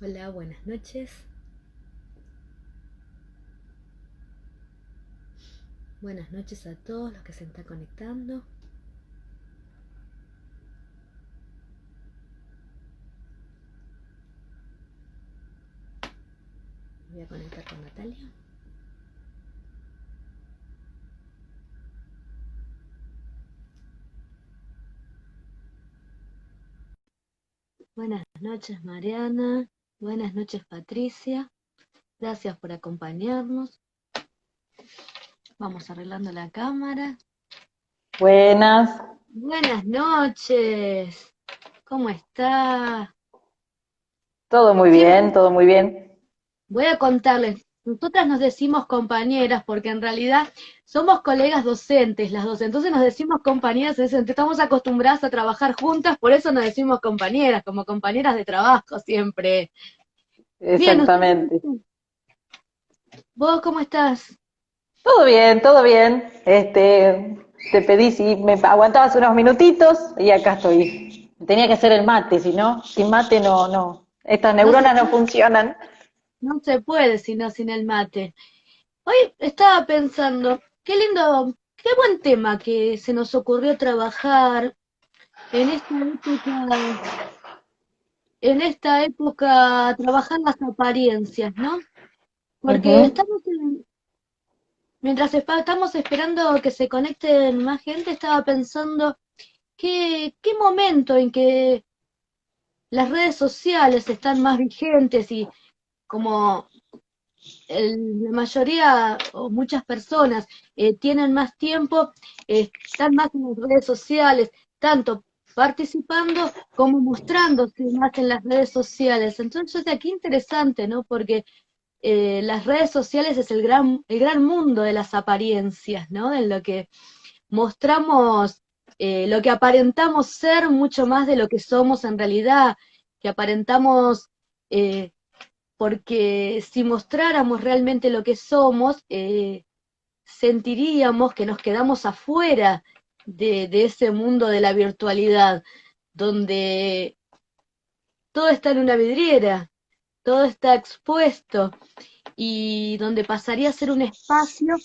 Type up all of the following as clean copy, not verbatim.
Hola, buenas noches. Buenas noches a todos los que se están conectando. Me voy a conectar con Natalia. Buenas noches, Mariana. Buenas noches, Patricia. Gracias por acompañarnos. Vamos arreglando la cámara. Buenas, Buenas noches. ¿Cómo está? todo muy Siempre bien, todo muy bien. voy a contarles. Nosotras nos decimos compañeras porque en realidad somos colegas docentes, las dos. Entonces nos decimos compañeras, estamos acostumbradas a trabajar juntas, por eso nos decimos compañeras, como compañeras de trabajo siempre. Bien, ¿usted cómo Exactamente. está? ¿Vos cómo estás? Todo bien, todo bien. Te pedí si me aguantabas unos minutitos y acá estoy. Tenía que hacer el mate, si no, sin mate no. Estas No se neuronas no puede, funcionan. no se puede sino sin el mate. Hoy estaba pensando, qué lindo, qué buen tema que se nos ocurrió trabajar en esta época, trabajar las apariencias, ¿no? Porque Ujú. estamos esperando que se conecten más gente, estaba pensando qué momento en que las redes sociales están más vigentes y como la mayoría o muchas personas tienen más tiempo, están más en las redes sociales, tanto participando como mostrándose más en las redes sociales. Entonces, aquí interesante, ¿no? Porque las redes sociales es el gran mundo de las apariencias, ¿no? En lo que mostramos, lo que aparentamos ser mucho más de lo que somos en realidad, que aparentamos, eh, porque si mostráramos realmente lo que somos, sentiríamos que nos quedamos afuera de ese mundo de la virtualidad, donde todo está en una vidriera, todo está expuesto y donde pasaría a ser un espacio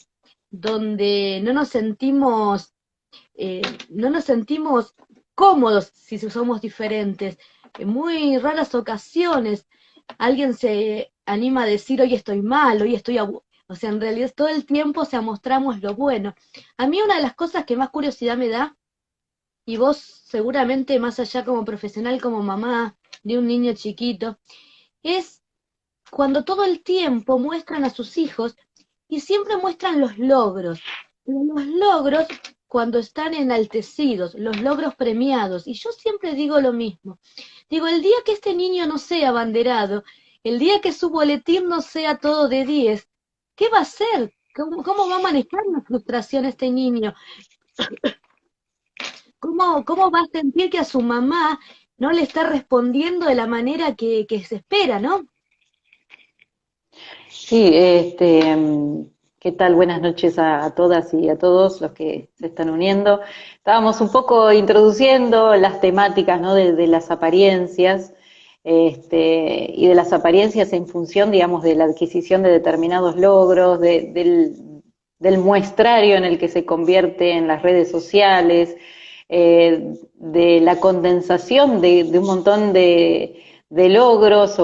donde no nos sentimos cómodos si somos diferentes. En muy raras ocasiones alguien se anima a decir hoy estoy mal, hoy o sea, en realidad todo el tiempo mostramos lo bueno. A mí una de las cosas que más curiosidad me da, y vos seguramente más allá como profesional, como mamá de un niño chiquito, es cuando todo el tiempo muestran a sus hijos y siempre muestran los logros. Pero los logros cuando están enaltecidos, los logros premiados. Y yo siempre digo lo mismo. Digo, el día que este niño no sea abanderado, el día que su boletín no sea todo de 10, ¿qué va a hacer? ¿Cómo va a manejar la frustración este niño? ¿Cómo va a sentir que a su mamá no le está respondiendo de la manera que se espera, ¿no? Sí, ¿qué tal? Buenas noches a todas y a todos los que se están uniendo. Estábamos un poco introduciendo las temáticas, ¿no? de las apariencias, y de las apariencias en función, digamos, de la adquisición de determinados logros, del muestrario en el que se convierte en las redes sociales, de la condensación de un montón de logros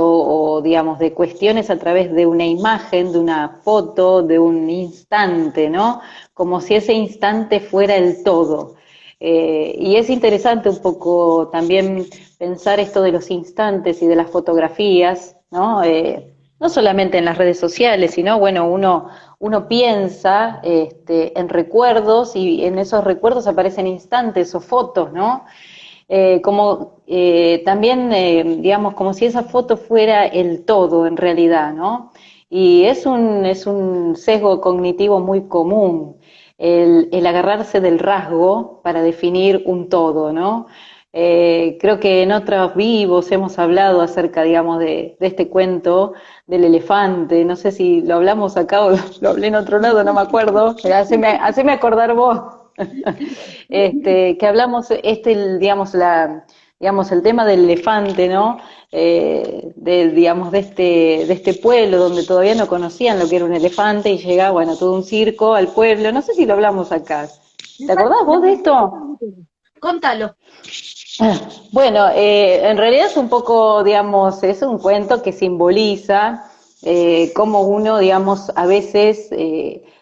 digamos, de cuestiones a través de una imagen, de una foto, de un instante, ¿no? Como si ese instante fuera el todo. Y es interesante un poco también pensar esto de los instantes y de las fotografías, ¿no? No solamente en las redes sociales, sino, bueno, uno piensa en recuerdos y en esos recuerdos aparecen instantes o fotos, ¿no? También, digamos, como si esa foto fuera el todo en realidad, ¿no? Y es un sesgo cognitivo muy común, el agarrarse del rasgo para definir un todo, ¿no? Creo que en otros vivos hemos hablado acerca, digamos, de este cuento del elefante, no sé si lo hablamos acá o lo hablé en otro lado, no me acuerdo, haceme acordar vos. Que hablamos, digamos, digamos, el tema del elefante, ¿no? Digamos, de este pueblo donde todavía no conocían lo que era un elefante y llega, bueno, todo un circo al pueblo. No sé si lo hablamos acá. Me ¿Te parece acordás que vos de esto? contalo. Bueno, en realidad es un poco, digamos, es un cuento que simboliza cómo uno, digamos, a veces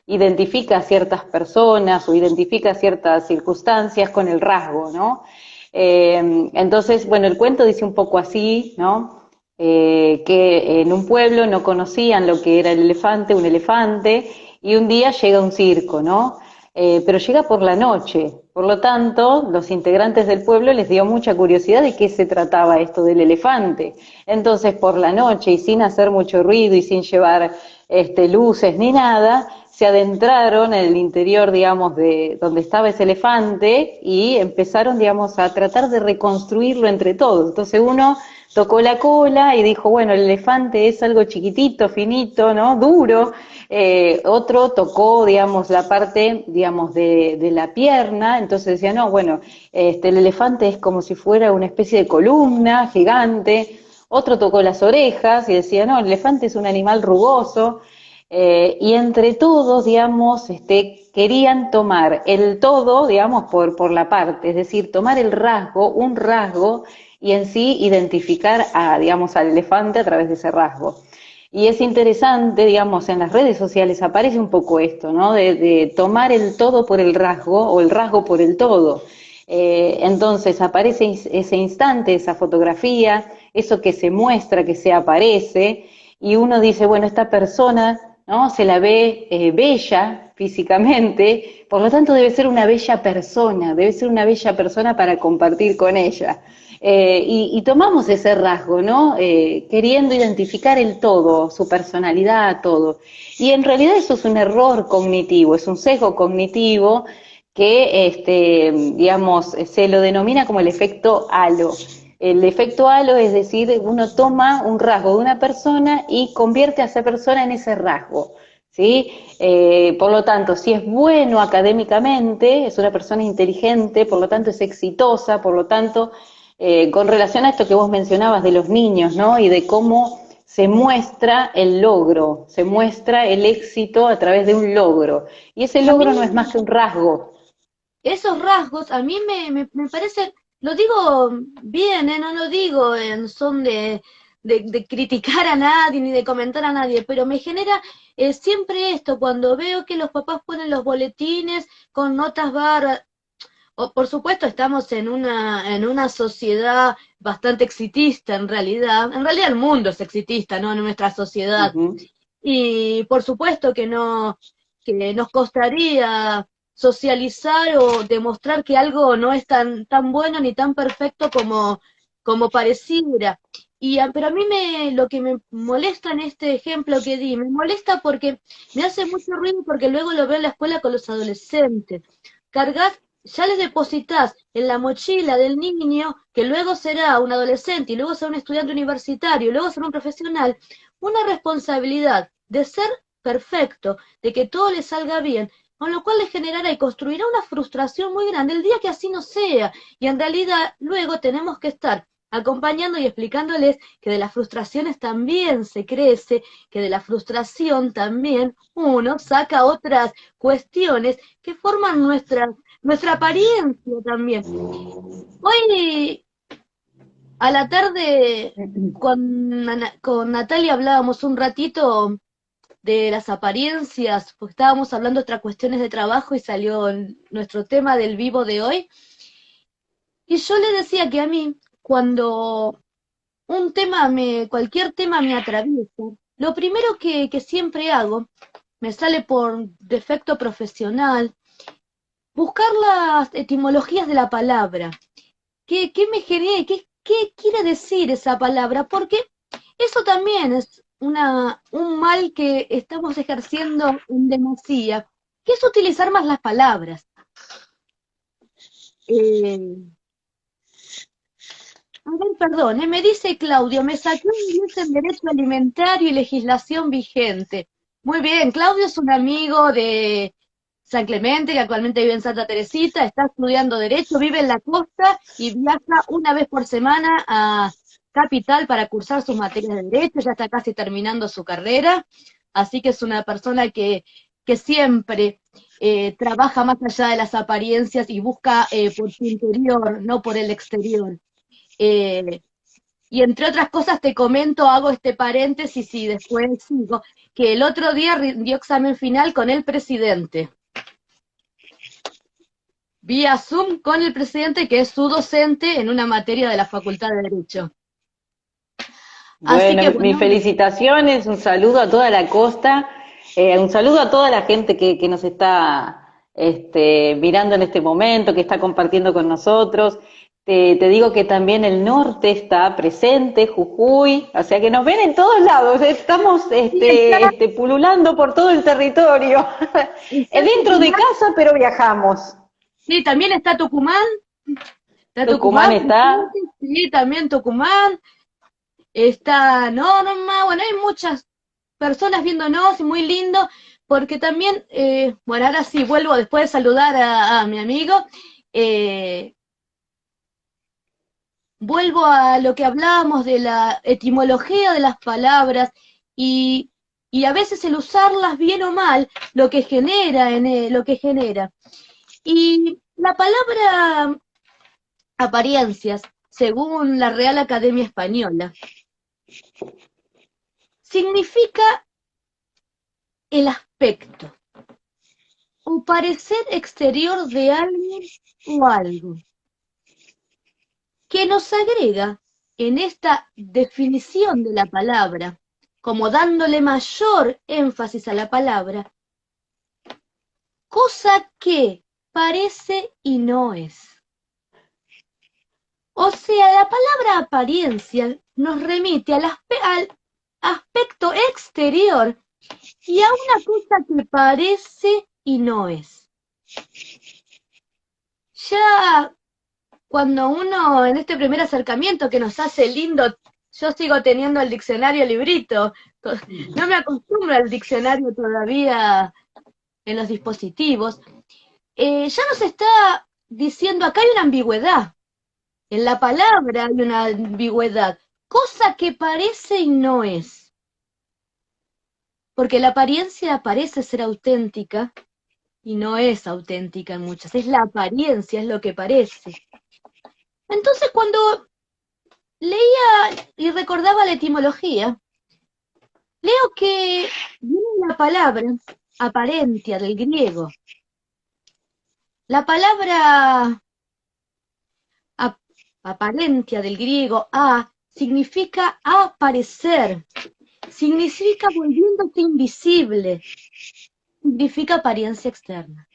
identifica a ciertas personas o identifica ciertas circunstancias con el rasgo, ¿no? Entonces, bueno, el cuento dice un poco así, ¿no? Que en un pueblo no conocían lo que era el elefante, un elefante, y un día llega un circo, ¿no? Pero llega por la noche. Por lo tanto, los integrantes del pueblo les dio mucha curiosidad de qué se trataba esto del elefante. Entonces, por la noche y sin hacer mucho ruido y sin llevar luces ni nada, se adentraron en el interior, digamos, de donde estaba ese elefante y empezaron, digamos, a tratar de reconstruirlo entre todos. Entonces uno tocó la cola y dijo, bueno, el elefante es algo chiquitito, finito, ¿no? Duro. Otro tocó, digamos, la parte, digamos, de la pierna, entonces decía, no, bueno, el elefante es como si fuera una especie de columna gigante. Otro tocó las orejas y decía, no, el elefante es un animal rugoso. Y entre todos, digamos, querían tomar el todo, digamos, por la parte, es decir, tomar el rasgo, un rasgo, y en sí identificar a, digamos, al elefante a través de ese rasgo. Y es interesante, digamos, en las redes sociales aparece un poco esto, ¿no? De tomar el todo por el rasgo o el rasgo por el todo. Entonces aparece ese instante, esa fotografía, eso que se muestra, que se aparece, y uno dice, bueno, esta persona, ¿no? Se la ve bella físicamente, por lo tanto debe ser una bella persona, debe ser una bella persona para compartir con ella. Y tomamos ese rasgo, ¿no? Queriendo identificar el todo, su personalidad, todo. Y en realidad eso es un error cognitivo, es un sesgo cognitivo que, digamos, se lo denomina como el efecto halo. El efecto halo es decir, uno toma un rasgo de una persona y convierte a esa persona en ese rasgo. ¿Sí? Por lo tanto, si es bueno académicamente, es una persona inteligente, por lo tanto es exitosa, por lo tanto, con relación a esto que vos mencionabas de los niños, ¿no? Y de cómo se muestra el logro, se muestra el éxito a través de un logro. Y ese A mí, logro no es más que un rasgo. esos rasgos, a mí me parecen, lo digo bien, no lo digo en son de criticar a nadie ni de comentar a nadie, pero me genera siempre esto, cuando veo que los papás ponen los boletines con notas bárbaras. Por supuesto, estamos en una sociedad bastante exitista en realidad. En realidad el mundo es exitista, ¿no? En nuestra sociedad. Ujú. Y por supuesto que nos costaría socializar o demostrar que algo no es tan bueno ni tan perfecto como pareciera. Pero a mí lo que me molesta en este ejemplo que di, me molesta porque me hace mucho ruido porque luego lo veo en la escuela con los adolescentes. Cargas, ya les depositas en la mochila del niño, que luego será un adolescente y luego será un estudiante universitario y luego será un profesional, una responsabilidad de ser perfecto, de que todo le salga bien, con lo cual le generará y construirá una frustración muy grande el día que así no sea. Y en realidad luego tenemos que estar acompañando y explicándoles que de las frustraciones también se crece, que de la frustración también uno saca otras cuestiones que forman nuestra apariencia también. Hoy a la tarde con Natalia hablábamos un ratito de las apariencias, porque estábamos hablando de otras cuestiones de trabajo y salió nuestro tema del vivo de hoy. Y yo le decía que a mí, cuando cualquier tema me atraviesa, lo primero que siempre hago, me sale por defecto profesional, buscar las etimologías de la palabra. ¿Qué me genera? ¿Qué quiere decir esa palabra? Porque eso también es un mal que estamos ejerciendo en demasía, que es utilizar más las palabras. Eh, a ver, perdón, me dice Claudio, me saqué un 10 en Derecho Alimentario y Legislación Vigente. Muy bien, Claudio es un amigo de San Clemente, que actualmente vive en Santa Teresita, está estudiando Derecho, vive en la costa y viaja una vez por semana a Capital para cursar sus materias de Derecho, ya está casi terminando su carrera, así que es una persona que siempre trabaja más allá de las apariencias y busca por su interior, no por el exterior. Eh, y entre otras cosas te comento, hago este paréntesis y después sigo, que el otro día rindió examen final con el presidente. Vía Zoom con el presidente, que es su docente en una materia de la Facultad de Derecho. Así que Bueno, mis bueno, felicitaciones, un saludo a toda la costa, un saludo a toda la gente que nos está mirando en este momento, que está compartiendo con nosotros. Te digo que también el norte está presente, Jujuy, o sea que nos ven en todos lados, estamos sí, está, pululando por todo el territorio, está dentro de Tucumán, casa, pero viajamos. sí, también está Tucumán Tucumán está. presente, sí, también Tucumán, está Norma, bueno, hay muchas personas viéndonos y muy lindo, porque también, bueno, ahora sí, vuelvo después de saludar a mi amigo, eh, vuelvo a lo que hablábamos de la etimología de las palabras y, y a veces el usarlas bien o mal, lo que genera lo que genera. Y la palabra apariencias, según la Real Academia Española, significa el aspecto o parecer exterior de alguien o algo, que nos agrega en esta definición de la palabra, como dándole mayor énfasis a la palabra, cosa que parece y no es. O sea, la palabra apariencia nos remite al aspecto exterior y a una cosa que parece y no es. Ya cuando uno, en este primer acercamiento que nos hace lindo, yo sigo teniendo el diccionario librito, no me acostumbro al diccionario todavía en los dispositivos, ya nos está diciendo, acá hay una ambigüedad, en la palabra hay una ambigüedad, cosa que parece y no es, porque la apariencia parece ser auténtica y no es auténtica en muchas, es la apariencia, es lo que parece. Entonces cuando leía y recordaba la etimología, leo que viene la palabra aparentia del griego. La palabra aparentia del griego significa aparecer, significa volviéndose invisible, significa apariencia externa.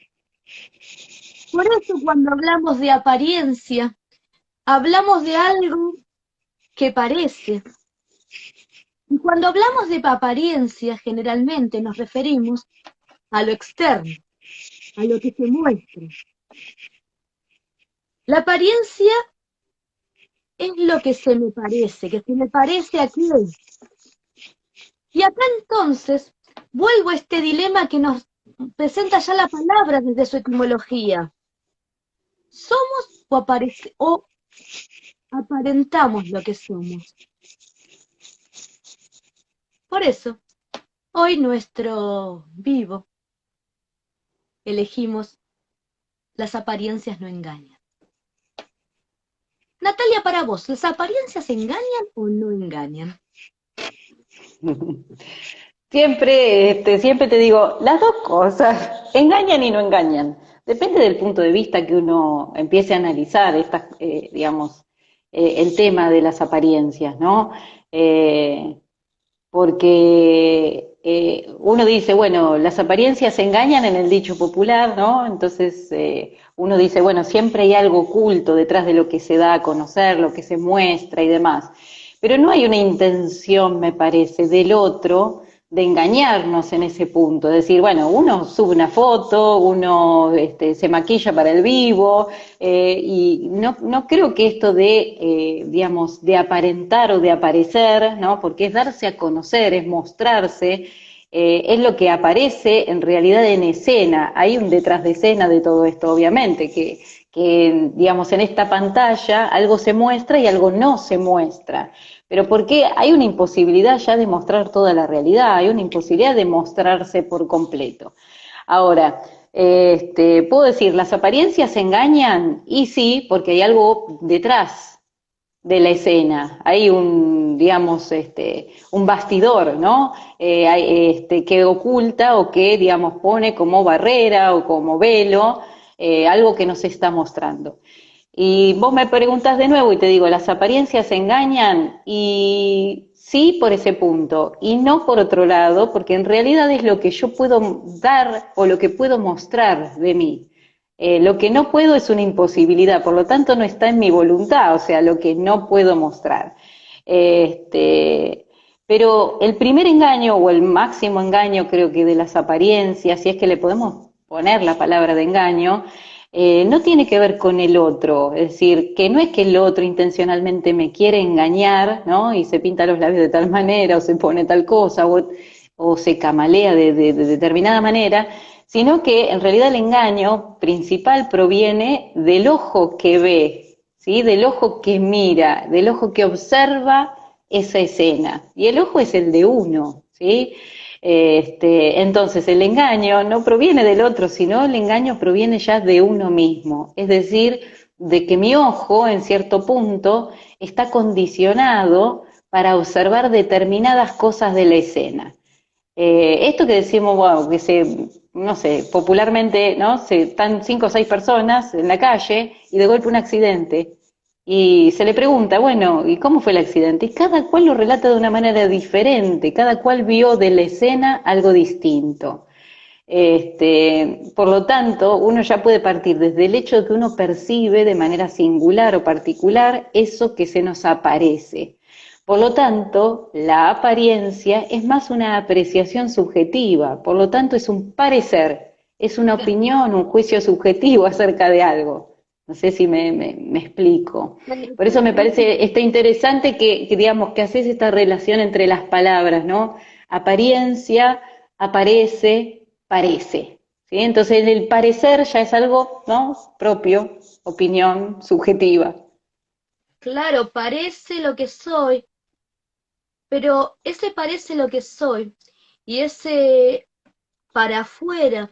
Por eso cuando hablamos de apariencia, hablamos de algo que parece. Y cuando hablamos de apariencia, generalmente nos referimos a lo externo, a lo que se muestra. La apariencia es lo que se me parece, que se me parece a quién. Y acá entonces vuelvo a este dilema que nos presenta ya la palabra desde su etimología. ¿Somos o aparentamos lo que somos? Por eso, hoy nuestro vivo elegimos las apariencias no engañan. Natalia, para vos, ¿las apariencias engañan o no engañan? Siempre te digo, las dos cosas, engañan y no engañan. Depende del punto de vista que uno empiece a analizar el tema de las apariencias, ¿no? Porque uno dice, bueno, las apariencias engañan en el dicho popular, ¿no? Entonces uno dice, bueno, siempre hay algo oculto detrás de lo que se da a conocer, lo que se muestra y demás. Pero no hay una intención, me parece, del otro de engañarnos en ese punto, decir, bueno, uno sube una foto, uno se maquilla para el vivo, y no creo que esto de aparentar o de aparecer, ¿no? Porque es darse a conocer, es mostrarse, es lo que aparece en realidad en escena. Hay un detrás de escena de todo esto, obviamente, que digamos, en esta pantalla algo se muestra y algo no se muestra. Pero porque hay una imposibilidad ya de mostrar toda la realidad, hay una imposibilidad de mostrarse por completo. Ahora, puedo decir, ¿las apariencias engañan? Y sí, porque hay algo detrás de la escena, hay un, digamos, un bastidor, ¿no? Que oculta o que, digamos, pone como barrera o como velo, algo que nos está mostrando. Y vos me preguntas de nuevo y te digo, ¿las apariencias engañan? Y sí por ese punto, y no por otro lado, porque en realidad es lo que yo puedo dar o lo que puedo mostrar de mí. Lo que no puedo es una imposibilidad, por lo tanto no está en mi voluntad, o sea, lo que no puedo mostrar. Este, pero el primer engaño o el máximo engaño creo que de las apariencias, si es que le podemos poner la palabra de engaño, no tiene que ver con el otro, es decir, que no es que el otro intencionalmente me quiere engañar, ¿no? Y se pinta los labios de tal manera, o se pone tal cosa, o se camalea de determinada manera, sino que en realidad el engaño principal proviene del ojo que ve, ¿sí? Del ojo que mira, del ojo que observa esa escena. Y el ojo es el de uno, ¿sí? Entonces el engaño no proviene del otro, sino el engaño proviene ya de uno mismo, es decir, de que mi ojo en cierto punto está condicionado para observar determinadas cosas de la escena. Esto que decimos, wow, que no sé, popularmente, ¿no? Están 5 o 6 personas en la calle y de golpe un accidente. Y se le pregunta, bueno, ¿y cómo fue el accidente? Y cada cual lo relata de una manera diferente, cada cual vio de la escena algo distinto. Por lo tanto, uno ya puede partir desde el hecho de que uno percibe de manera singular o particular eso que se nos aparece. Por lo tanto, la apariencia es más una apreciación subjetiva, por lo tanto es un parecer, es una opinión, un juicio subjetivo acerca de algo. No sé si me explico. Por eso me parece interesante digamos, que haces esta relación entre las palabras, ¿no? Apariencia, aparece, parece. ¿Sí? Entonces el parecer ya es algo, ¿no? Propio, opinión subjetiva. Claro, parece lo que soy, pero ese parece lo que soy y ese para afuera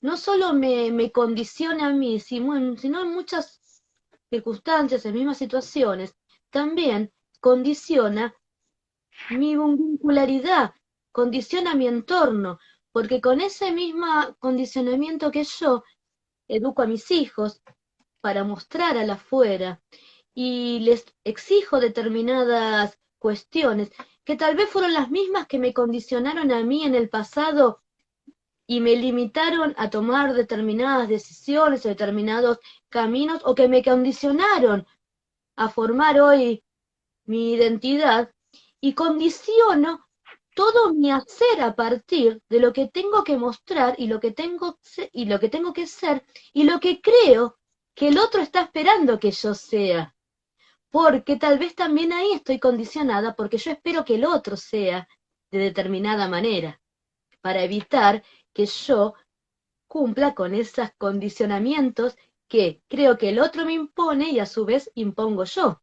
no solo me condiciona a mí, sino en muchas circunstancias, en mismas situaciones, también condiciona mi vincularidad, condiciona mi entorno, porque con ese mismo condicionamiento que yo educo a mis hijos para mostrar al afuera y les exijo determinadas cuestiones que tal vez fueron las mismas que me condicionaron a mí en el pasado y me limitaron a tomar determinadas decisiones o determinados caminos o que me condicionaron a formar hoy mi identidad y condiciono todo mi hacer a partir de lo que tengo que mostrar y lo que tengo y lo que tengo que ser y lo que creo que el otro está esperando que yo sea. Porque tal vez también ahí estoy condicionada porque yo espero que el otro sea de determinada manera, para evitar que yo cumpla con esos condicionamientos que creo que el otro me impone y a su vez impongo yo.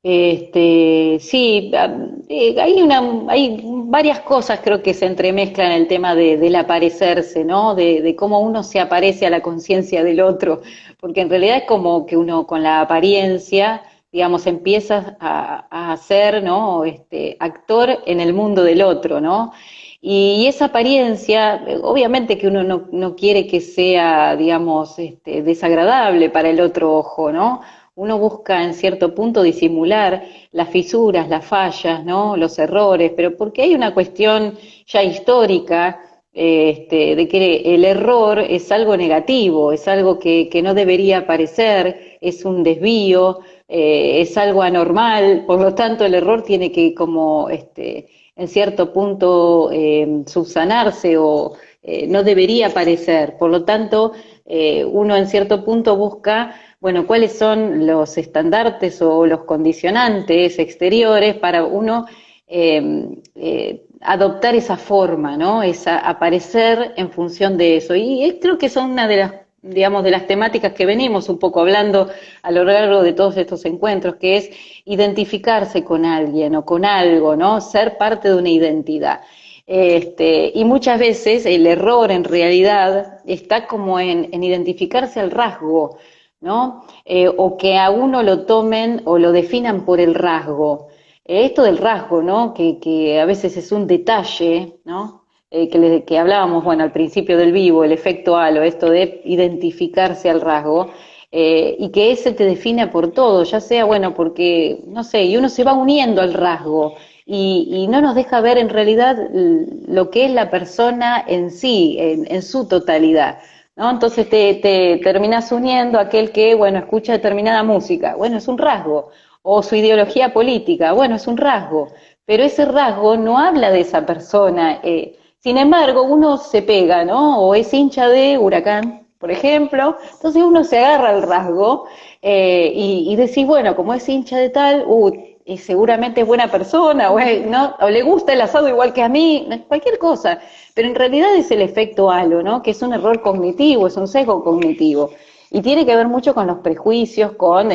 Sí, hay varias cosas creo que se entremezclan en el tema del aparecerse, ¿no? De cómo uno se aparece a la conciencia del otro, porque en realidad es como que uno con la apariencia, digamos, empieza a ser, ¿no? Actor en el mundo del otro, ¿no? Y esa apariencia, obviamente que uno no quiere que sea, digamos, desagradable para el otro ojo, ¿no? Uno busca en cierto punto disimular las fisuras, las fallas, ¿no? Los errores, pero porque hay una cuestión ya histórica de que el error es algo negativo, es algo que no debería aparecer, es un desvío, es algo anormal, por lo tanto el error tiene que como en cierto punto subsanarse o no debería aparecer, por lo tanto uno en cierto punto busca bueno, cuáles son los estandartes o los condicionantes exteriores para uno adoptar esa forma, ¿no? Esa, aparecer en función de eso. Y creo que son una de las, digamos, de las temáticas que venimos un poco hablando a lo largo de todos estos encuentros, que es identificarse con alguien o con algo, ¿no? Ser parte de una identidad. Y muchas veces el error en realidad está como en identificarse al rasgo, ¿no? O que a uno lo tomen o lo definan por el rasgo. Esto del rasgo, ¿no? Que a veces es un detalle, ¿no? Que hablábamos, bueno, al principio del vivo, el efecto halo, esto de identificarse al rasgo, y que ese te define por todo, ya sea, bueno, porque, no sé, y uno se va uniendo al rasgo, y no nos deja ver en realidad lo que es la persona en sí, en su totalidad. ¿No? Entonces te terminas uniendo a aquel que, bueno, escucha determinada música, bueno, es un rasgo, o su ideología política, bueno, es un rasgo, pero ese rasgo no habla de esa persona. Sin embargo, uno se pega, ¿no? O es hincha de Huracán, por ejemplo, entonces uno se agarra al rasgo y decís, bueno, como es hincha de tal, seguramente es buena persona, ¿no? O le gusta el asado igual que a mí, cualquier cosa. Pero en realidad es el efecto halo, ¿no? Que es un error cognitivo, es un sesgo cognitivo. Y tiene que ver mucho con los prejuicios, con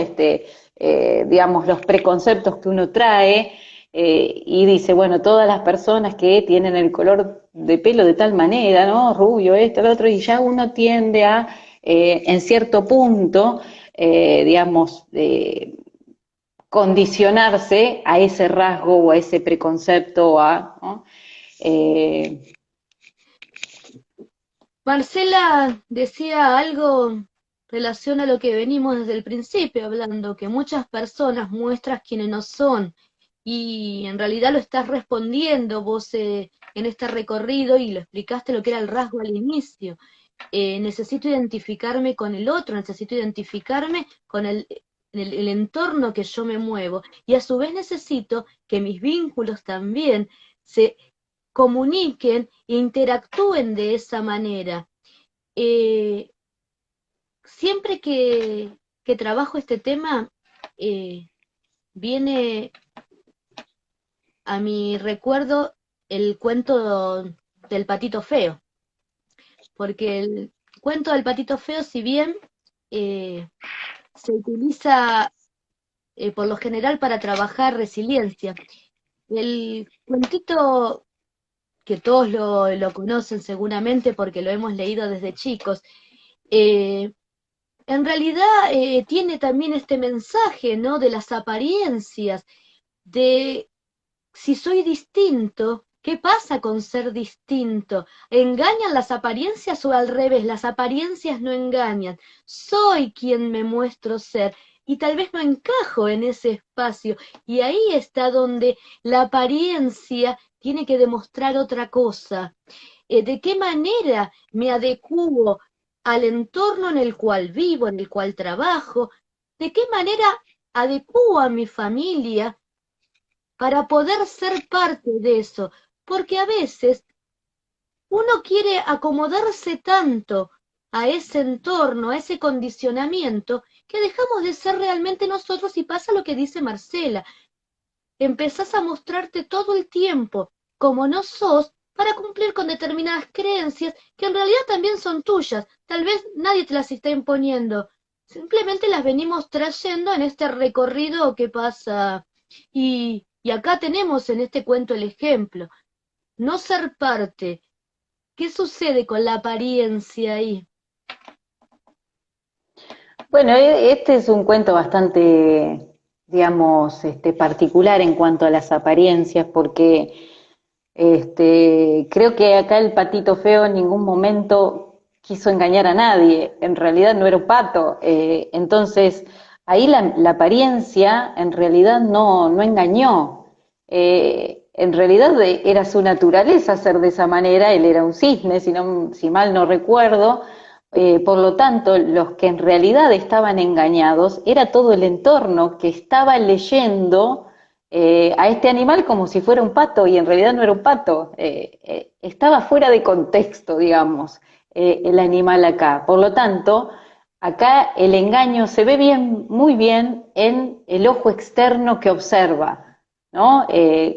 digamos, los preconceptos que uno trae, y dice, bueno, todas las personas que tienen el color de pelo de tal manera, ¿no? Rubio, esto, lo otro, y ya uno tiende a, en cierto punto, digamos, condicionarse a ese rasgo o a ese preconcepto, ¿no? Eh, Marcela decía algo en relación a lo que venimos desde el principio hablando, que muchas personas muestran quienes no son, y en realidad lo estás respondiendo vos en este recorrido y lo explicaste lo que era el rasgo al inicio. Necesito identificarme con el otro, necesito identificarme con el entorno que yo me muevo, y a su vez necesito que mis vínculos también se comuniquen e interactúen de esa manera. Eh, Siempre que trabajo este tema, eh, viene a mi recuerdo el cuento del patito feo, porque el cuento del patito feo, si bien eh, se utiliza por lo general para trabajar resiliencia, el cuentito que todos lo conocen seguramente porque lo hemos leído desde chicos, eh, en realidad tiene también este mensaje, ¿no? De las apariencias, de si soy distinto, ¿qué pasa con ser distinto? ¿Engañan las apariencias o al revés? Las apariencias no engañan. Soy quien me muestro ser y tal vez no encajo en ese espacio. Y ahí está donde la apariencia tiene que demostrar otra cosa. ¿De qué manera me adecuo al entorno en el cual vivo, en el cual trabajo? ¿De qué manera adecuo a mi familia para poder ser parte de eso? Porque a veces uno quiere acomodarse tanto a ese entorno, a ese condicionamiento, que dejamos de ser realmente nosotros, y pasa lo que dice Marcela. Empezás a mostrarte todo el tiempo como no sos para cumplir con determinadas creencias que en realidad también son tuyas. Tal vez nadie te las está imponiendo. Simplemente las venimos trayendo en este recorrido que pasa. Y acá tenemos en este cuento el ejemplo. No ser parte. ¿Qué sucede con la apariencia ahí? bueno, este es un cuento bastante, digamos, particular en cuanto a las apariencias, porque creo que acá el patito feo en ningún momento quiso engañar a nadie, en realidad no era un pato, entonces ahí la apariencia en realidad no engañó. En realidad era su naturaleza ser de esa manera, él era un cisne, si mal no recuerdo. Por lo tanto, los que en realidad estaban engañados era todo el entorno que estaba leyendo a este animal como si fuera un pato, y en realidad no era un pato, estaba fuera de contexto, digamos, el animal acá. Por lo tanto, acá el engaño se ve bien, muy bien en el ojo externo que observa. ¿no?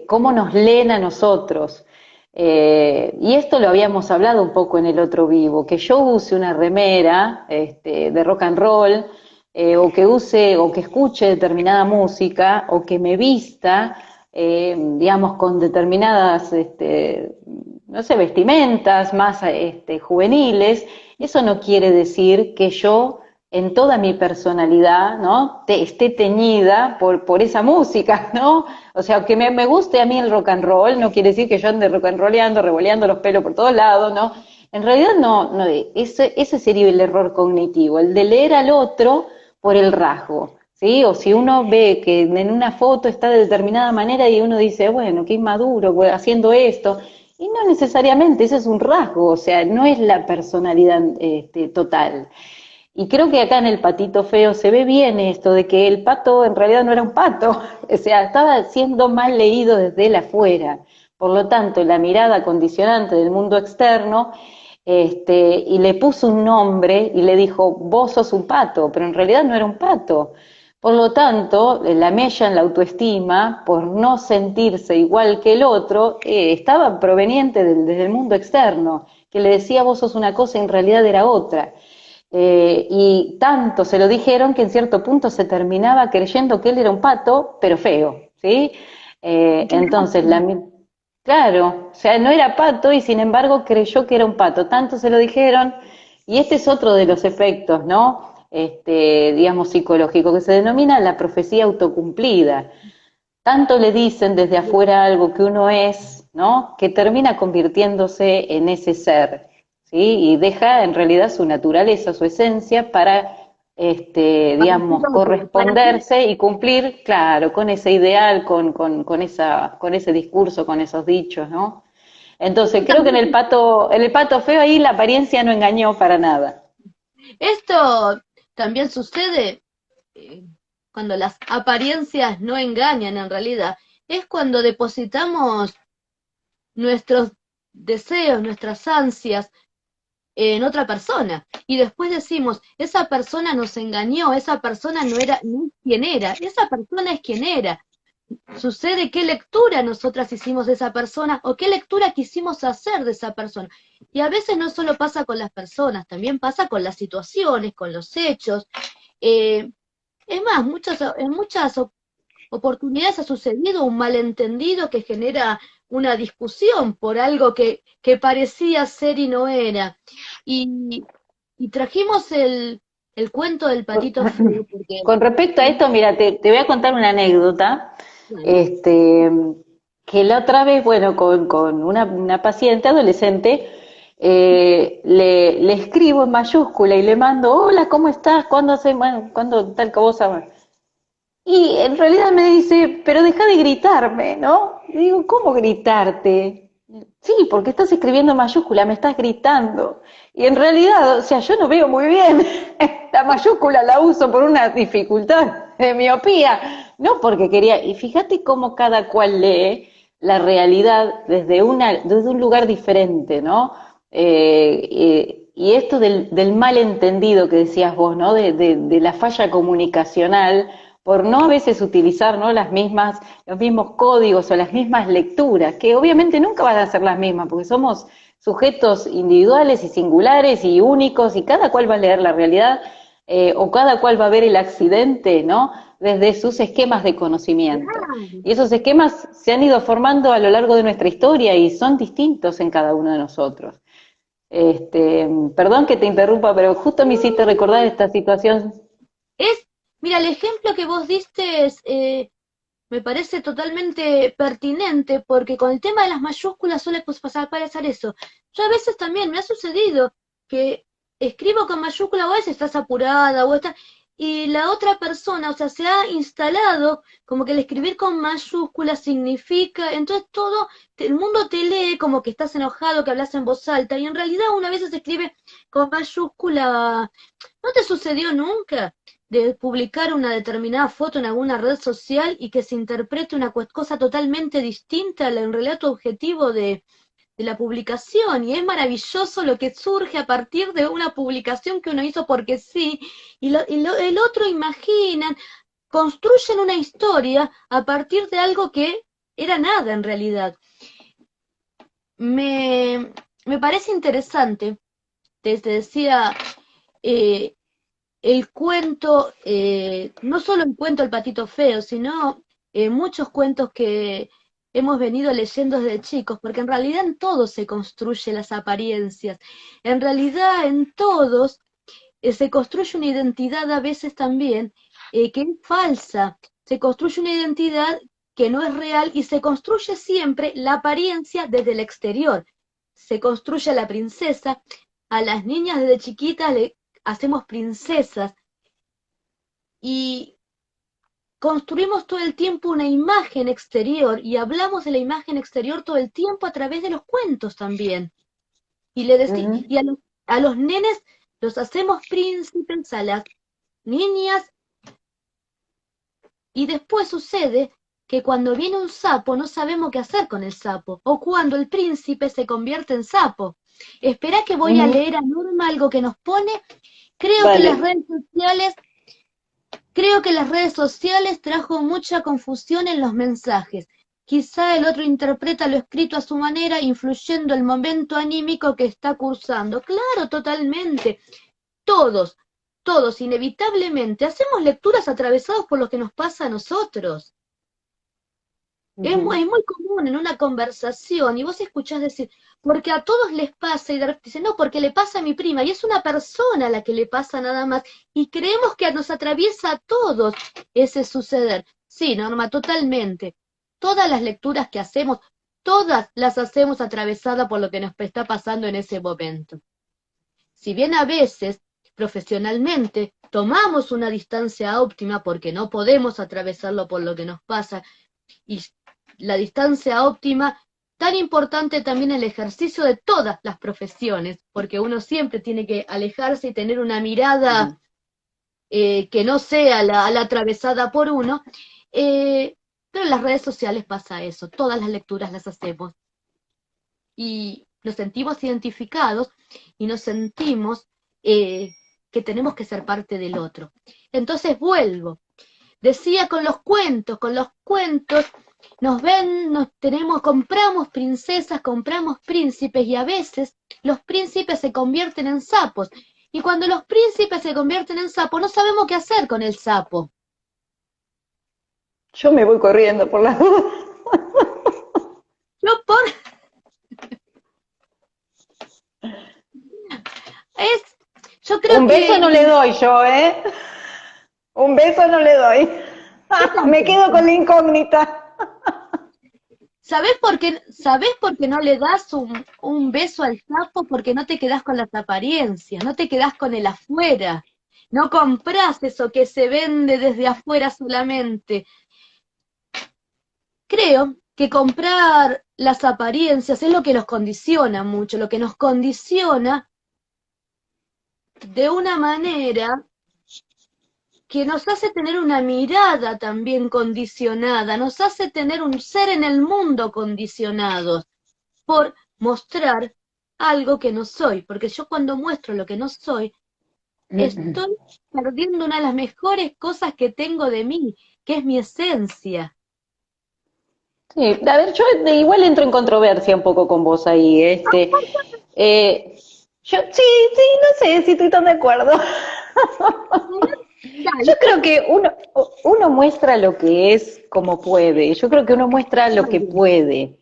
Cómo nos leen a nosotros. Y esto lo habíamos hablado un poco en el otro vivo, que yo use una remera de rock and roll, o que use o que escuche determinada música, o que me vista, digamos, con determinadas, no sé, vestimentas más juveniles, eso no quiere decir que yo en toda mi personalidad, ¿no? Esté teñida por esa música, ¿no? O sea, que me guste a mí el rock and roll, no quiere decir que yo ande rock and rollando, revoleando los pelos por todos lados, ¿no? En realidad no, ese sería el error cognitivo, el de leer al otro por el rasgo, ¿sí? O si uno ve que en una foto está de determinada manera y uno dice, bueno, qué inmaduro haciendo esto, y no necesariamente, ese es un rasgo, o sea, no es la personalidad total. Y creo que acá en el patito feo se ve bien esto de que el pato en realidad no era un pato, o sea, estaba siendo mal leído desde el afuera. Por lo tanto, la mirada condicionante del mundo externo, y le puso un nombre y le dijo, vos sos un pato, pero en realidad no era un pato. Por lo tanto, la mella en la autoestima, por no sentirse igual que el otro, estaba proveniente desde el mundo externo, que le decía vos sos una cosa y en realidad era otra. Y tanto se lo dijeron que en cierto punto se terminaba creyendo que él era un pato, pero feo, ¿sí? Entonces, claro, o sea, no era pato y sin embargo creyó que era un pato, tanto se lo dijeron, y este es otro de los efectos, ¿no? Digamos, psicológico, que se denomina la profecía autocumplida. Tanto le dicen desde afuera algo que uno es, ¿no? Que termina convirtiéndose en ese ser, ¿sí? Y deja en realidad su naturaleza, su esencia para, Para hacer digamos, otro, para hacer, corresponderse y cumplir, claro, con ese ideal, con ese discurso, con esos dichos, ¿no? Entonces, esto creo que también, en el pato feo ahí la apariencia no engañó para nada. esto también sucede eh, cuando las apariencias no engañan en realidad. Es cuando depositamos nuestros deseos, nuestras ansias en otra persona. Y después decimos, esa persona nos engañó, esa persona no era ni quien era, esa persona es quien era. Sucede qué lectura nosotras hicimos de esa persona o qué lectura quisimos hacer de esa persona. Y a veces no solo pasa con las personas, también pasa con las situaciones, con los hechos. Eh, es más, en muchas oportunidades ha sucedido un malentendido que genera una discusión por algo que parecía ser y no era. Y, y trajimos el cuento del patito feo, porque, Con respecto a esto, mira, te voy a contar una anécdota, bueno, este, que la otra vez, bueno, con una paciente adolescente, le escribo en mayúscula y le mando, hola, ¿cómo estás? Bueno, ¿cuándo tal cosa? Y en realidad me dice, pero deja de gritarme, ¿no? Y digo, ¿cómo gritarte? Sí, porque estás escribiendo en mayúscula, me estás gritando. Y en realidad, o sea, yo no veo muy bien. La mayúscula la uso por una dificultad de miopía, no porque quería. Y fíjate cómo cada cual lee la realidad desde un lugar diferente, ¿no? Y esto del malentendido que decías vos, ¿no? De la falla comunicacional por no a veces utilizar, ¿no? Los mismos códigos o las mismas lecturas, que obviamente nunca van a ser las mismas, porque somos sujetos individuales y singulares y únicos, y cada cual va a leer la realidad, o cada cual va a ver el accidente, ¿no? Desde sus esquemas de conocimiento. claro. Y esos esquemas se han ido formando a lo largo de nuestra historia y son distintos en cada uno de nosotros. Perdón que te interrumpa, pero justo me hiciste recordar esta situación. Es, mira, el ejemplo que vos diste me parece totalmente pertinente porque con el tema de las mayúsculas suele pasar eso. Yo a veces también me ha sucedido que escribo con mayúscula o a veces estás apurada o está y la otra persona, o sea, se ha instalado como que el escribir con mayúsculas significa, entonces el mundo te lee como que estás enojado, que hablas en voz alta y en realidad una vez se escribe con mayúscula. ¿No te sucedió nunca de publicar una determinada foto en alguna red social y que se interprete una cosa totalmente distinta en realidad tu objetivo de la publicación? Y es maravilloso lo que surge a partir de una publicación que uno hizo porque sí, el otro imagina, construyen una historia a partir de algo que era nada en realidad. Me, me parece interesante, te decía, eh, el cuento, no solo el cuento El patito feo, sino muchos cuentos que hemos venido leyendo desde chicos, porque en realidad en todos se construye las apariencias, en realidad en todos se construye una identidad a veces también que es falsa, se construye una identidad que no es real y se construye siempre la apariencia desde el exterior. Se construye a la princesa, a las niñas desde chiquitas le hacemos princesas y construimos todo el tiempo una imagen exterior y hablamos de la imagen exterior todo el tiempo a través de los cuentos también. Ujú. Y a los nenes los hacemos príncipes, a las niñas, y después sucede que cuando viene un sapo no sabemos qué hacer con el sapo, o cuando el príncipe se convierte en sapo. Espera que voy a Ujú. leer a Norma algo que nos pone. Creo que las Dale. redes sociales Creo que las redes sociales trajo mucha confusión en los mensajes. Quizá el otro interpreta lo escrito a su manera, influyendo el momento anímico que está cursando. Claro, totalmente. Todos, todos, inevitablemente, hacemos lecturas atravesados por lo que nos pasa a nosotros. Ujú. Es muy común en una conversación y vos escuchás decir, porque a todos les pasa, y de repente dicen, no, porque le pasa a mi prima, y es una persona a la que le pasa nada más, y creemos que nos atraviesa a todos ese suceder. Sí, Norma, totalmente. Todas las lecturas que hacemos, todas las hacemos atravesadas por lo que nos está pasando en ese momento. Si bien a veces, profesionalmente, tomamos una distancia óptima porque no podemos atravesarlo por lo que nos pasa, y la distancia óptima, tan importante también el ejercicio de todas las profesiones, porque uno siempre tiene que alejarse y tener una mirada Ujú. que no sea la atravesada por uno, pero en las redes sociales pasa eso, todas las lecturas las hacemos y nos sentimos identificados y nos sentimos que tenemos que ser parte del otro. Entonces vuelvo, decía con los cuentos nos ven, nos tenemos, compramos princesas, compramos príncipes y a veces los príncipes se convierten en sapos. Y cuando los príncipes se convierten en sapos, no sabemos qué hacer con el sapo. Yo me voy corriendo por las dudas. Yo por es, yo creo Un beso que no le doy yo, ¿eh? Un beso no le doy. yo Me quedo tampoco. con la incógnita. ¿Sabés por qué no le das un beso al sapo? Porque no te quedás con las apariencias, no te quedás con el afuera. No comprás eso que se vende desde afuera solamente. Creo que comprar las apariencias es lo que nos condiciona mucho, lo que nos condiciona de una manera que nos hace tener una mirada también condicionada, nos hace tener un ser en el mundo condicionado por mostrar algo que no soy, porque yo cuando muestro lo que no soy, estoy perdiendo una de las mejores cosas que tengo de mí, que es mi esencia. Sí, a ver, yo igual entro en controversia un poco con vos ahí. Eh, sí, sí, no sé si estoy tan de acuerdo. Yo Dale, creo que uno muestra lo que es como puede. Yo creo que uno muestra lo muy que bien. puede.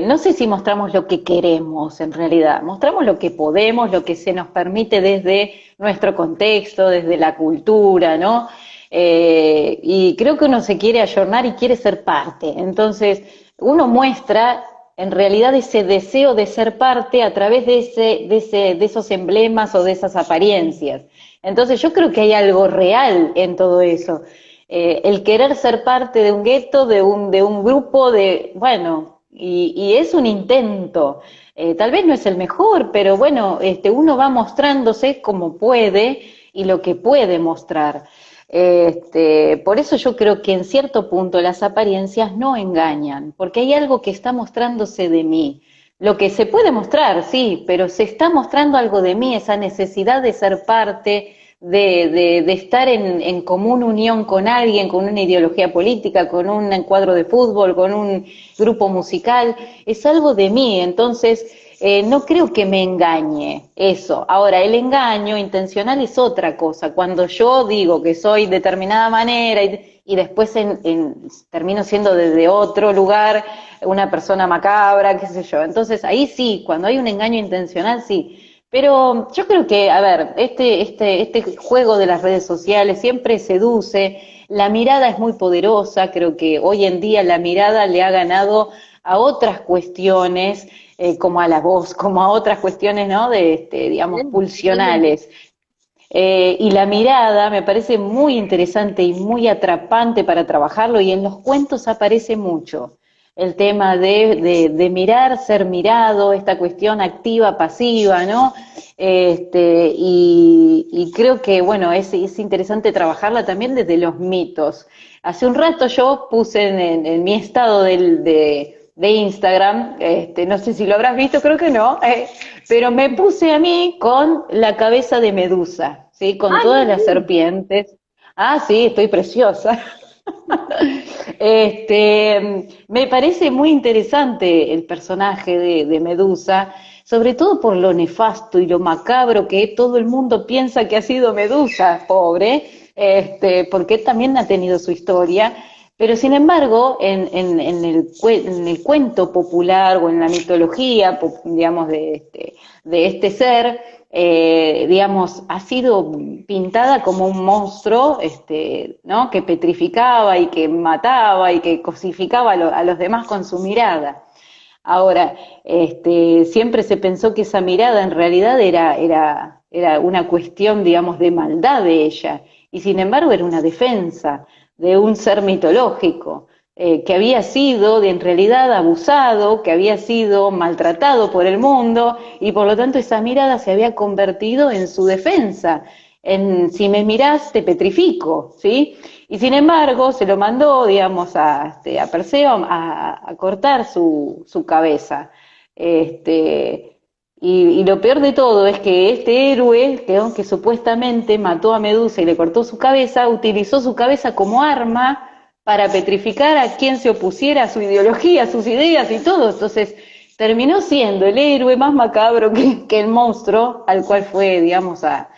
No sé si mostramos lo que queremos en realidad. Mostramos lo que podemos, lo que se nos permite desde nuestro contexto, desde la cultura, ¿no? Y creo que uno se quiere ayornar y quiere ser parte. Entonces, uno muestra en realidad ese deseo de ser parte a través de esos emblemas o de esas apariencias. Entonces yo creo que hay algo real en todo eso. El querer ser parte de un gueto, de un grupo, bueno, y es un intento. Tal vez no es el mejor, pero bueno, uno va mostrándose como puede y lo que puede mostrar. Por eso yo creo que en cierto punto las apariencias no engañan, porque hay algo que está mostrándose de mí. Lo que se puede mostrar, sí, pero se está mostrando algo de mí, esa necesidad de ser parte, de estar en común unión con alguien, con una ideología política, con un cuadro de fútbol, con un grupo musical, es algo de mí, entonces no creo que me engañe eso. Ahora, el engaño intencional es otra cosa, cuando yo digo que soy de determinada manera y después termino siendo desde otro lugar una persona macabra, qué sé yo. Entonces ahí sí, cuando hay un engaño intencional, sí. Pero yo creo que, a ver, este juego de las redes sociales siempre seduce, la mirada es muy poderosa, creo que hoy en día la mirada le ha ganado a otras cuestiones, como a la voz, como a otras cuestiones, ¿no? Digamos, Totalmente. pulsionales. Y la mirada me parece muy interesante y muy atrapante para trabajarlo, y en los cuentos aparece mucho el tema de mirar, ser mirado, esta cuestión activa, pasiva, ¿no? Y creo que, bueno, es interesante trabajarla también desde los mitos. Hace un rato yo puse en mi estado de Instagram, no sé si lo habrás visto, creo que no, pero me puse a mí con la cabeza de Medusa, ¿sí? Con Ay, todas no las vi. serpientes. Ah, sí, estoy preciosa. Me parece muy interesante el personaje de Medusa, sobre todo por lo nefasto y lo macabro que todo el mundo piensa que ha sido Medusa, pobre, porque también ha tenido su historia. Pero sin embargo, en el cuento popular o en la mitología, digamos, de este ser, digamos, ha sido pintada como un monstruo, ¿no? Que petrificaba y que mataba y que cosificaba a los demás con su mirada. Ahora, siempre se pensó que esa mirada en realidad era una cuestión, digamos, de maldad de ella, y sin embargo era una defensa de un ser mitológico, que había sido en realidad abusado, que había sido maltratado por el mundo, y por lo tanto esa mirada se había convertido en su defensa, en si me mirás te petrifico, ¿sí? Y sin embargo, se lo mandó, digamos, a Perseo a cortar su cabeza. Este, y lo peor de todo es que este héroe, que supuestamente mató a Medusa y le cortó su cabeza, utilizó su cabeza como arma para petrificar a quien se opusiera a su ideología, a sus ideas y todo. Entonces, terminó siendo el héroe más macabro que el monstruo al cual fue, digamos, a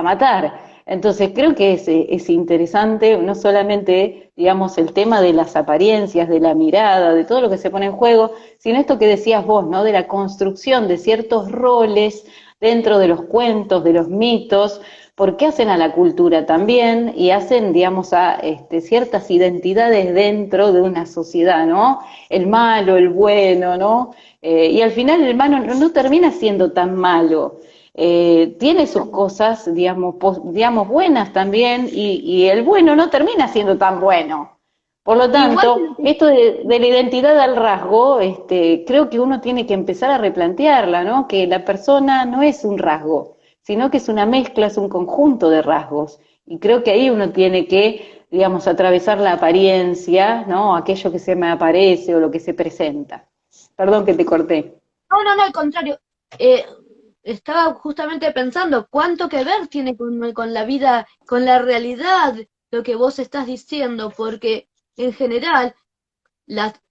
matar. Entonces creo que es interesante no solamente, digamos, el tema de las apariencias, de la mirada, de todo lo que se pone en juego, sino esto que decías vos, ¿no? De la construcción de ciertos roles dentro de los cuentos, de los mitos, porque hacen a la cultura también y hacen, digamos, a ciertas identidades dentro de una sociedad, ¿no? El malo, el bueno, ¿no? Y al final el malo no termina siendo tan malo, tiene sus cosas, digamos, digamos buenas también, y el bueno no termina siendo tan bueno. Por lo Igual que tanto, lo que esto de la identidad al rasgo, creo que uno tiene que empezar a replantearla, ¿no? Que la persona no es un rasgo, sino que es una mezcla, es un conjunto de rasgos. Y creo que ahí uno tiene que, digamos, atravesar la apariencia, ¿no? Aquello que se me aparece o lo que se presenta. Perdón que te corté. no, no, no, al contrario. Eh, Estaba justamente pensando cuánto que ver tiene con la vida, con la realidad, lo que vos estás diciendo, porque en general,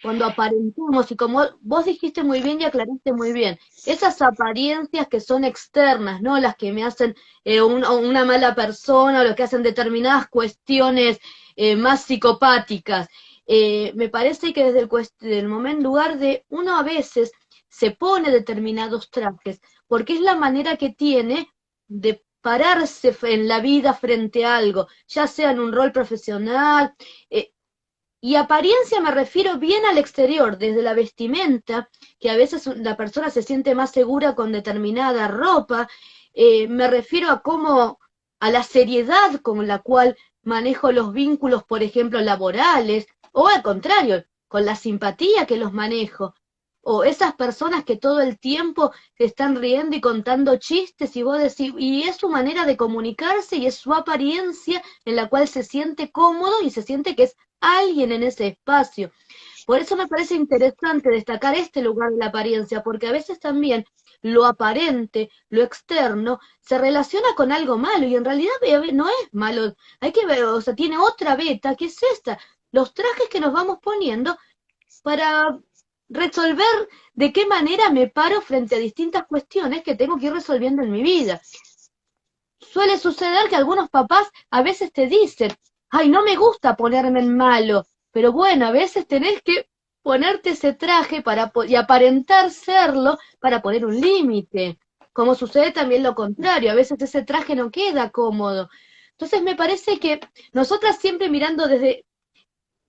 cuando aparentamos, y como vos dijiste muy bien y aclaraste muy bien, esas apariencias que son externas, ¿no? Las que me hacen una mala persona, o lo que hacen determinadas cuestiones más psicopáticas. Me parece que desde el momento, lugar de uno a veces se pone determinados trajes, porque es la manera que tiene de pararse en la vida frente a algo, ya sea en un rol profesional, y apariencia me refiero bien al exterior, desde la vestimenta, que a veces la persona se siente más segura con determinada ropa, me refiero a cómo, a la seriedad con la cual manejo los vínculos, por ejemplo, laborales, o al contrario, con la simpatía que los manejo, o esas personas que todo el tiempo se están riendo y contando chistes, y vos decís, y es su manera de comunicarse y es su apariencia en la cual se siente cómodo y se siente que es alguien en ese espacio. Por eso me parece interesante destacar este lugar de la apariencia, porque a veces también lo aparente, lo externo, se relaciona con algo malo y en realidad no es malo. Hay que ver, o sea, tiene otra beta, que es esta, los trajes que nos vamos poniendo para resolver de qué manera me paro frente a distintas cuestiones que tengo que ir resolviendo en mi vida. Suele suceder que algunos papás a veces te dicen, ay, no me gusta ponerme en malo, pero bueno, a veces tenés que ponerte ese traje y aparentar serlo para poner un límite. Como sucede también lo contrario, a veces ese traje no queda cómodo. Entonces me parece que nosotras siempre mirando desde,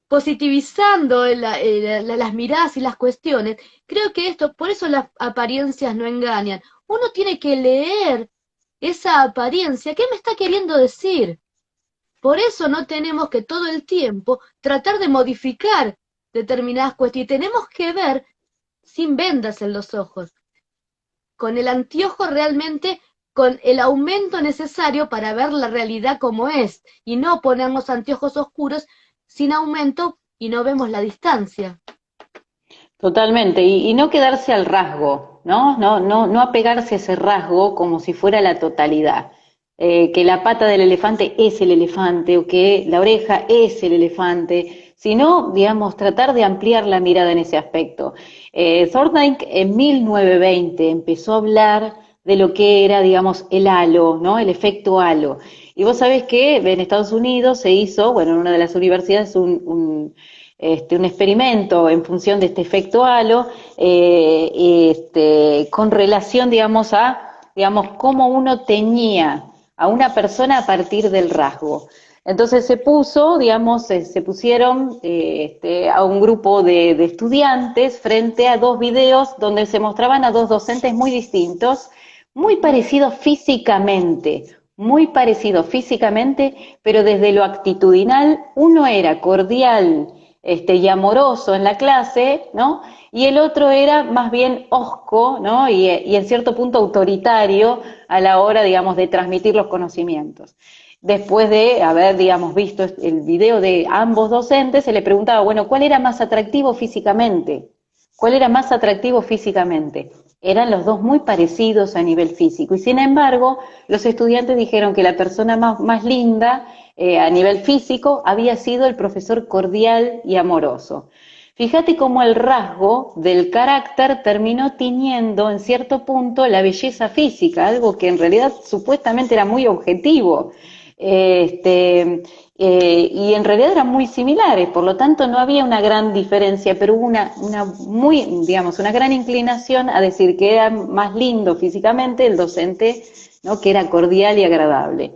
positivizando las miradas y las cuestiones, creo que esto, por eso las apariencias no engañan. Uno tiene que leer esa apariencia, ¿qué me está queriendo decir? Por eso no tenemos que todo el tiempo tratar de modificar determinadas cuestiones. Tenemos que ver sin vendas en los ojos, con el anteojo realmente, con el aumento necesario para ver la realidad como es, y no ponernos anteojos oscuros sin aumento y no vemos la distancia. Totalmente, y no quedarse al rasgo, ¿no? No apegarse a ese rasgo como si fuera la totalidad. Que la pata del elefante es el elefante o que la oreja es el elefante, sino, digamos, tratar de ampliar la mirada en ese aspecto. Thorndike en 1920 empezó a hablar de lo que era, digamos, el halo, ¿no? El efecto halo. Y vos sabés que en Estados Unidos se hizo, bueno, en una de las universidades, un experimento en función de este efecto halo, con relación, digamos, cómo uno teñía a una persona a partir del rasgo. Entonces se puso, digamos, se pusieron a un grupo de estudiantes frente a dos videos donde se mostraban a dos docentes muy distintos, muy parecidos físicamente, pero desde lo actitudinal, uno era cordial y amoroso en la clase, ¿no? Y el otro era más bien hosco, ¿no? Y en cierto punto autoritario a la hora, digamos, de transmitir los conocimientos. Después de haber, digamos, visto el video de ambos docentes, se le preguntaba, bueno, ¿cuál era más atractivo físicamente? ¿Cuál era más atractivo físicamente? Eran los dos muy parecidos a nivel físico y sin embargo los estudiantes dijeron que la persona más linda a nivel físico había sido el profesor cordial y amoroso. Fíjate cómo el rasgo del carácter terminó tiñendo en cierto punto la belleza física, algo que en realidad supuestamente era muy objetivo. Y en realidad eran muy similares, por lo tanto no había una gran diferencia, pero hubo una gran inclinación a decir que era más lindo físicamente el docente, ¿no? Que era cordial y agradable.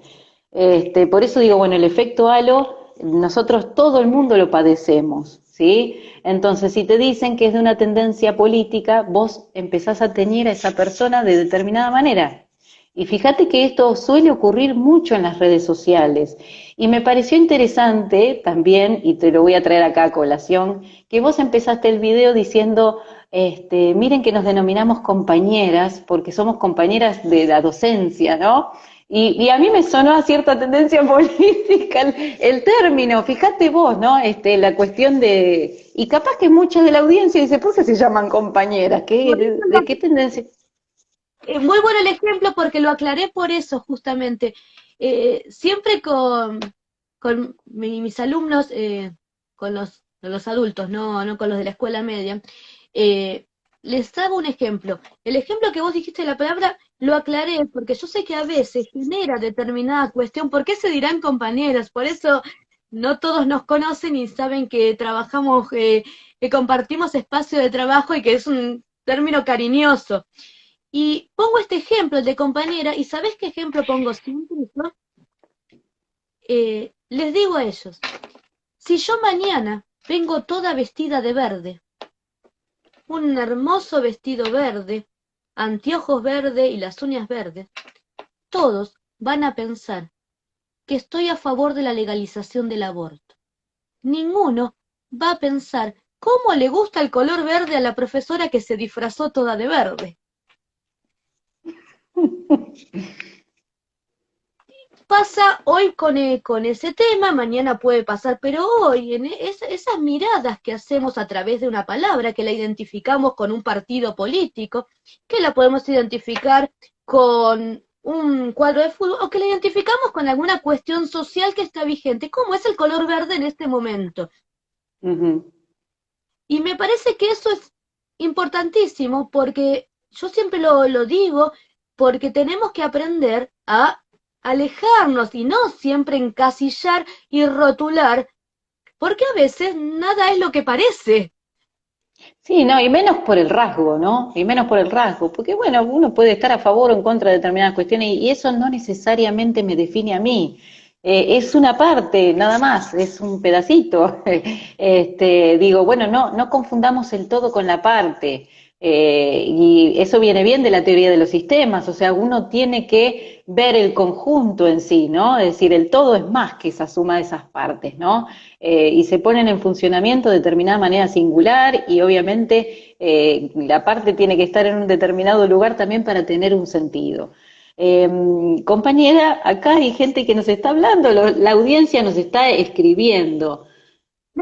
Por eso digo, bueno, el efecto halo, nosotros todo el mundo lo padecemos, ¿sí? Entonces, si te dicen que es de una tendencia política, vos empezás a teñir a esa persona de determinada manera. Y fíjate que esto suele ocurrir mucho en las redes sociales. Y me pareció interesante también, y te lo voy a traer acá a colación, que vos empezaste el video diciendo, miren que nos denominamos compañeras, porque somos compañeras de la docencia, ¿no? Y a mí me sonó a cierta tendencia política el término, fíjate vos, ¿no? La cuestión de... Y capaz que mucha de la audiencia dice, ¿por qué se llaman compañeras? ¿De qué tendencia? Muy bueno el ejemplo porque lo aclaré por eso justamente. Siempre con mis alumnos, con los adultos, no con los de la escuela media, eh, les hago un ejemplo. El ejemplo que vos dijiste de la palabra lo aclaré porque yo sé que a veces genera determinada cuestión. ¿Por qué se dirán compañeras? Por eso no todos nos conocen y saben que trabajamos, que compartimos espacio de trabajo y que es un término cariñoso. Y pongo este ejemplo, el de compañera, y ¿sabés qué ejemplo pongo siempre yo? Les digo a ellos, si yo mañana vengo toda vestida de verde, un hermoso vestido verde, anteojos verdes y las uñas verdes, todos van a pensar que estoy a favor de la legalización del aborto. Ninguno va a pensar cómo le gusta el color verde a la profesora que se disfrazó toda de verde. pasa hoy con ese tema, mañana puede pasar, pero hoy, esas miradas que hacemos a través de una palabra, que la identificamos con un partido político, que la podemos identificar con un cuadro de fútbol, o que la identificamos con alguna cuestión social que está vigente, como es el color verde en este momento. Ujú. Y me parece que eso es importantísimo porque yo siempre lo digo, porque tenemos que aprender a alejarnos y no siempre encasillar y rotular, porque a veces nada es lo que parece. Sí, no, y menos por el rasgo, ¿no? Y menos por el rasgo, porque bueno, uno puede estar a favor o en contra de determinadas cuestiones y eso no necesariamente me define a mí. Es una parte, nada más, es un pedacito. Digo, bueno, no confundamos el todo con la parte. Y eso viene bien de la teoría de los sistemas, o sea, uno tiene que ver el conjunto en sí, ¿no? Es decir, el todo es más que esa suma de esas partes, ¿no? Y se ponen en funcionamiento de determinada manera singular y obviamente la parte tiene que estar en un determinado lugar también para tener un sentido. Compañera, acá hay gente que nos está hablando, la audiencia nos está escribiendo.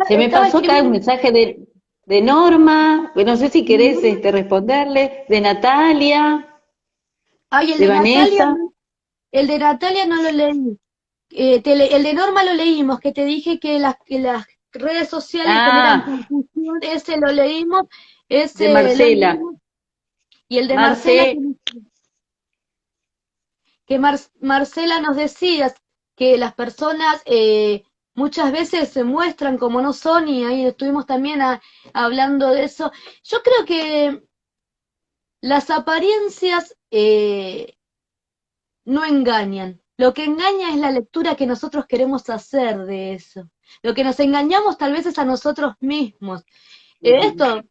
Se me Estaba pasó acá un escribiendo, mensaje de Norma, no sé si querés responderle, de Natalia, ay, de Vanessa. El de Natalia no lo leí. El de Norma lo leímos, que te dije que las redes sociales generan Ah, confusión, ese lo leímos, de ese lo Marcela. leímos, y el de Marcela, Marce, que Marcela nos decía que las personas muchas veces se muestran como no son, y ahí estuvimos también hablando de eso. Yo creo que las apariencias no engañan. Lo que engaña es la lectura que nosotros queremos hacer de eso. Lo que nos engañamos tal vez es a nosotros mismos. Esto,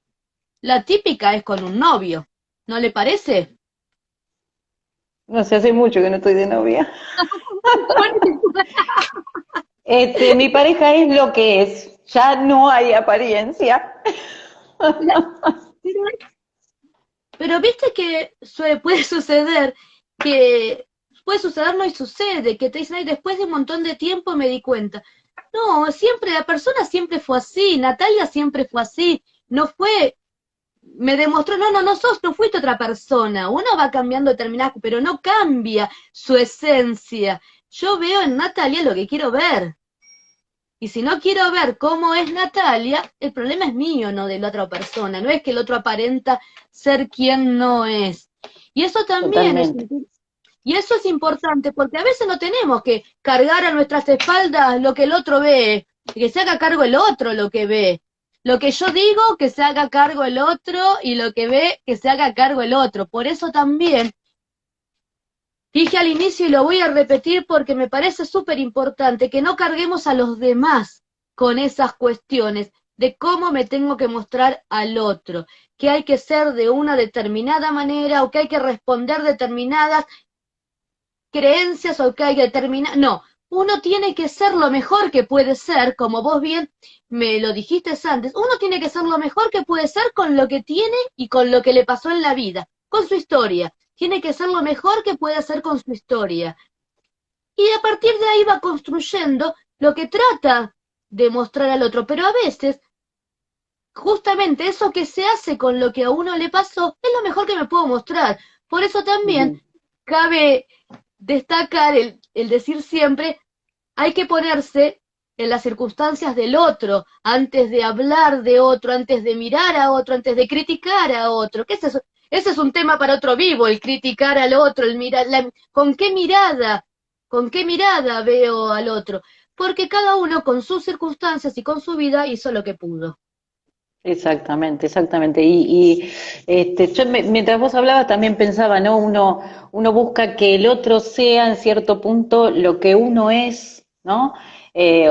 la típica es con un novio, ¿no le parece? no sé, hace mucho que no estoy de novia. Mi pareja es lo que es, ya no hay apariencia. La- pero viste que puede suceder, que puede suceder, no y sucede, que te dicen, ay, después de un montón de tiempo me di cuenta. No, siempre, la persona siempre fue así, Natalia siempre fue así, no fue, me demostró, no sos, no fuiste otra persona, uno va cambiando determinadas, pero no cambia su esencia. Yo veo en Natalia lo que quiero ver. Y si no quiero ver cómo es Natalia, el problema es mío, no de la otra persona. No es que el otro aparenta ser quien no es. Y eso también es, Totalmente. y eso es importante, porque a veces no tenemos que cargar a nuestras espaldas lo que el otro ve, que se haga cargo el otro lo que ve. Lo que yo digo, que se haga cargo el otro, y lo que ve, que se haga cargo el otro. Por eso también dije al inicio y lo voy a repetir porque me parece súper importante que no carguemos a los demás con esas cuestiones de cómo me tengo que mostrar al otro, que hay que ser de una determinada manera o que hay que responder determinadas creencias o que hay que determinar. No, uno tiene que ser lo mejor que puede ser, como vos bien me lo dijiste antes, uno tiene que ser lo mejor que puede ser con lo que tiene y con lo que le pasó en la vida, con su historia. Tiene que ser lo mejor que puede hacer con su historia. Y a partir de ahí va construyendo lo que trata de mostrar al otro. Pero a veces, justamente eso que se hace con lo que a uno le pasó es lo mejor que me puedo mostrar. Por eso también Ujú. cabe destacar el decir siempre, hay que ponerse en las circunstancias del otro, antes de hablar de otro, antes de mirar a otro, antes de criticar a otro. ¿Qué es eso? Ese es un tema para otro vivo, el criticar al otro, el mirar, con qué mirada veo al otro, porque cada uno con sus circunstancias y con su vida hizo lo que pudo. Exactamente, exactamente. Yo mientras vos hablabas también pensaba, ¿no? Uno busca que el otro sea en cierto punto lo que uno es, ¿no?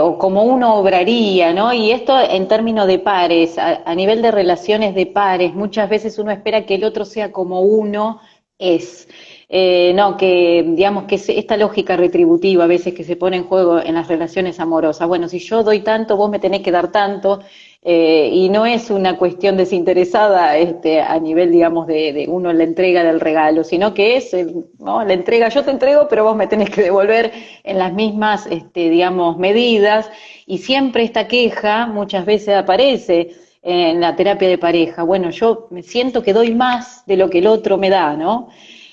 O como uno obraría, ¿no? Y esto en términos de pares, a nivel de relaciones de pares, muchas veces uno espera que el otro sea como uno es. No, que digamos que esta lógica retributiva a veces que se pone en juego en las relaciones amorosas. Bueno, si yo doy tanto, vos me tenés que dar tanto, y no es una cuestión desinteresada a nivel, digamos, de uno la entrega del regalo, sino que es, ¿no? La entrega, yo te entrego, pero vos me tenés que devolver en las mismas, digamos, medidas, y siempre esta queja muchas veces aparece en la terapia de pareja. Bueno, yo me siento que doy más de lo que el otro me da, ¿no?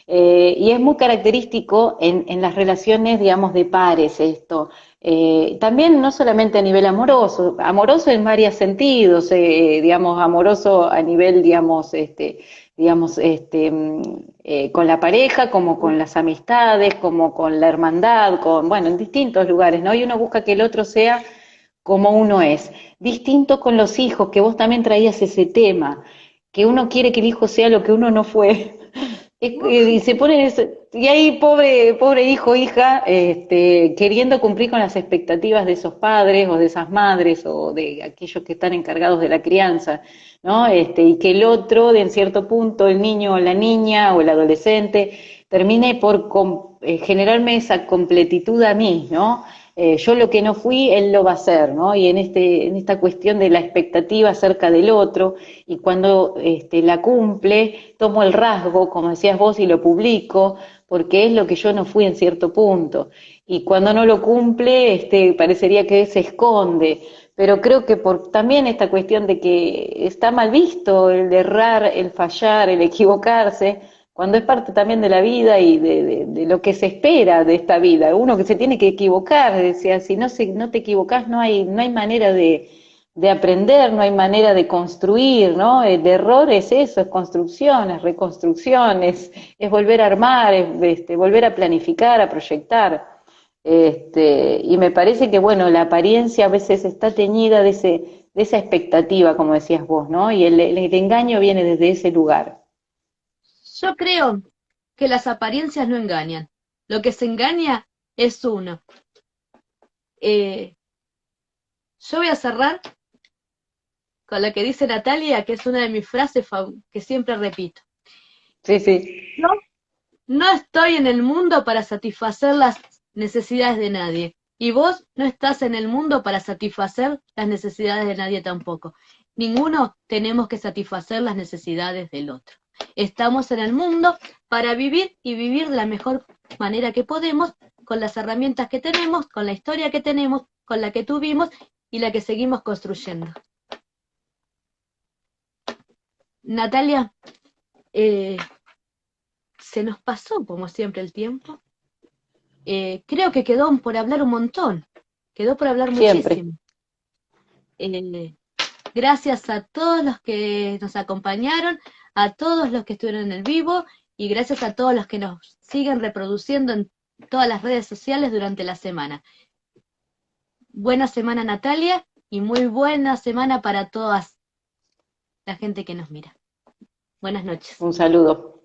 Y es muy característico en las relaciones, digamos, de pares esto. También no solamente a nivel amoroso, amoroso en varios sentidos, digamos, amoroso a nivel, digamos, con la pareja, como con las amistades, como con la hermandad, bueno, en distintos lugares, ¿no? Y uno busca que el otro sea como uno es. Distinto con los hijos, que vos también traías ese tema, que uno quiere que el hijo sea lo que uno no fue. Y se ponen y ahí pobre hijo, hija, queriendo cumplir con las expectativas de esos padres o de esas madres o de aquellos que están encargados de la crianza, ¿no? Y que el otro, de en cierto punto, el niño o la niña o el adolescente, termine por generarme esa completitud a mí, ¿no? Yo lo que no fui, él lo va a hacer, ¿no? Y en esta cuestión de la expectativa acerca del otro, y cuando la cumple, tomo el rasgo, como decías vos, y lo publico, porque es lo que yo no fui en cierto punto. Y cuando no lo cumple, parecería que se esconde. Pero creo que por también esta cuestión de que está mal visto el errar, el fallar, el equivocarse, cuando es parte también de la vida y de lo que se espera de esta vida. Uno que se tiene que equivocar, decía, si no te equivocás no hay manera de aprender, no hay manera de construir, ¿no? El error es eso, es construcción, es reconstrucción, es volver a armar, es volver a planificar, a proyectar. Y me parece que, bueno, la apariencia a veces está teñida de esa expectativa, como decías vos, ¿no? Y el engaño viene desde ese lugar. Yo creo que las apariencias no engañan. Lo que se engaña es uno. Eh, yo voy a cerrar con lo que dice Natalia, que es una de mis frases que siempre repito. Sí, sí. Yo no estoy en el mundo para satisfacer las necesidades de nadie. Y vos no estás en el mundo para satisfacer las necesidades de nadie tampoco. Ninguno tenemos que satisfacer las necesidades del otro. Estamos en el mundo para vivir y vivir de la mejor manera que podemos, con las herramientas que tenemos, con la historia que tenemos, con la que tuvimos y la que seguimos construyendo. Natalia, eh, se nos pasó como siempre el tiempo. Creo que quedó por hablar un montón, quedó por hablar Siempre. muchísimo. Eh, gracias a todos los que nos acompañaron, a todos los que estuvieron en el vivo y gracias a todos los que nos siguen reproduciendo en todas las redes sociales durante la semana. Buena semana, Natalia, y muy buena semana para toda la gente que nos mira. Buenas noches. Un saludo.